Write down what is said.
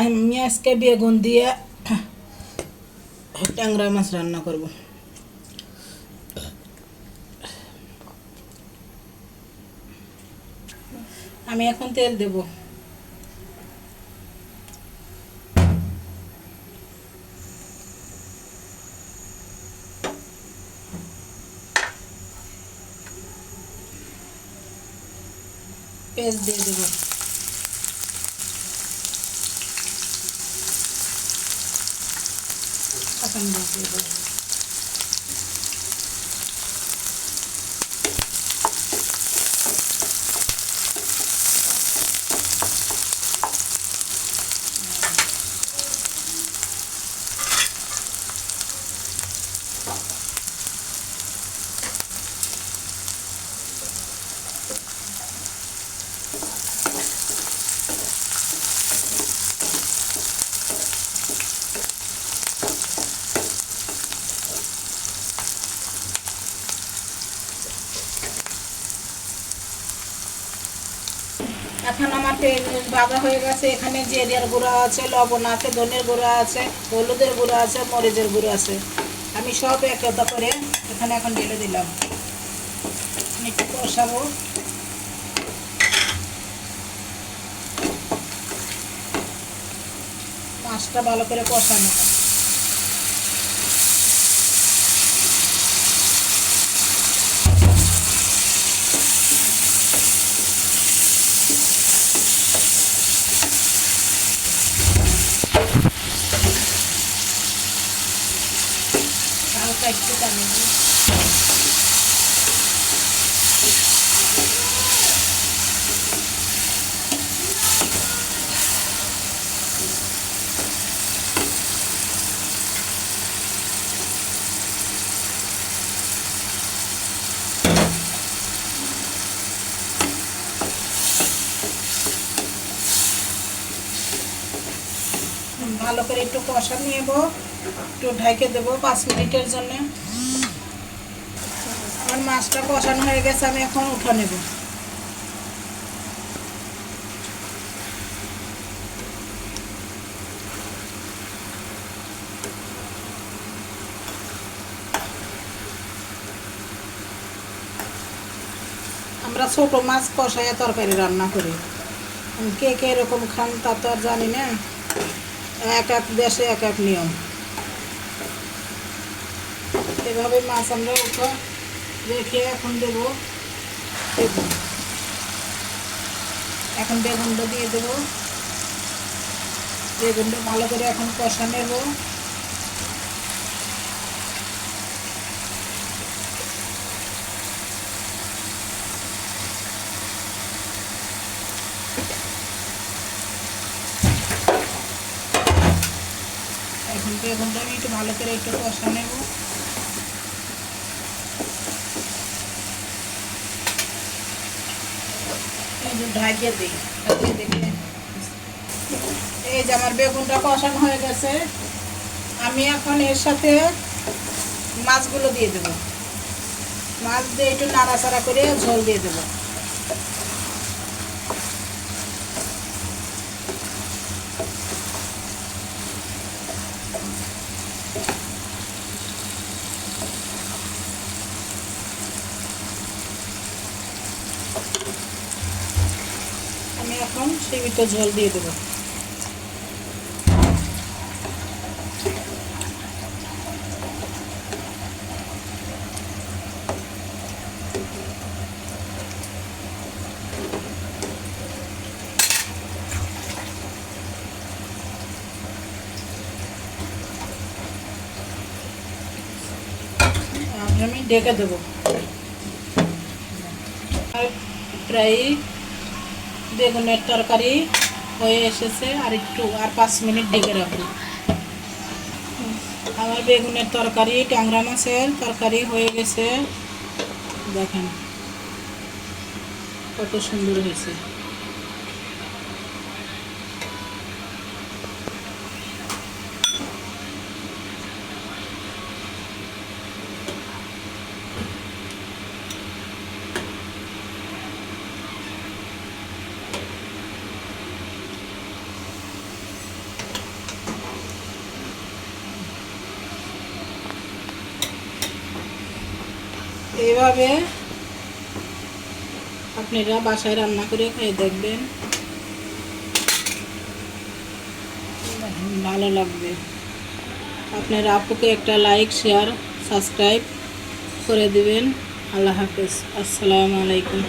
আমি আজকে বেগুন দিয়ে ট্যাংরা মাছ রান্না করব। আমি এখন তেল দেব। পেঁয়াজ দিয়ে দেব। কাঁচামরিচ দিয়ে দেব। এখন আমার ভাজা হয়ে গেছে। এখানে জিরার গুঁড়া আছে, লবণ আছে, ধনের গুঁড়া আছে, হলুদের গুঁড়া আছে, মরিচের গুঁড়া আছে। আমি সব একতা করে এখানে এখন ঢেলে দিলাম। একটু কষাবো। মাছটা ভালো করে কষানো। হালকা একটু পানি দিই। ভালো করে একটু কষা নেব, একটু ঢেকে দেবো 5 মিনিটের জন্য। আমার মাছটা কষানো হয়ে গেছে, আমি এখন উঠে নেব। আমরা ছোট মাছ কষাইয়া তরকারি রান্না করি। কে কে এরকম খান তা তো আর জানি না। এক এক দেশে এক এক নিয়ম। এভাবে মাছ আমরা উঠে রেখে এখন দেব বেগুন। এখন বেগুনটা দিয়ে দেব। বেগুনটা ভালো করে এখন কষা নেব। এখন বেগুনটা আমি একটু ভালো করে একটু কষা নেব। ঢাকিয়ে দিই। এই যে আমার বেগুনটা কষানো হয়ে গেছে। আমি এখন এর সাথে মাছগুলো দিয়ে দেব। মাছ দিয়ে একটু নাড়াচাড়া করে ঝোল দিয়ে দেব। আমি এখন সীমিত ঝোল দিয়ে দেব। আমি ঢেকে দেবো। আর প্রায় বেগুনের তরকারি হয়ে এসেছে। আর একটু 5 মিনিট ঢেকে রাখবো। আমার বেগুনের তরকারি, ট্যাংরা মাছের তরকারি হয়ে গেছে। দেখেন কত সুন্দর হয়েছে। এইভাবে আপনারা বাসায় রান্না করে খেয়ে দেখবেন, ভালো লাগবে। আপনার আপুকে একটা লাইক, শেয়ার, সাবস্ক্রাইব করে দিবেন। আল্লাহ হাফেজ। আসসালামু আলাইকুম।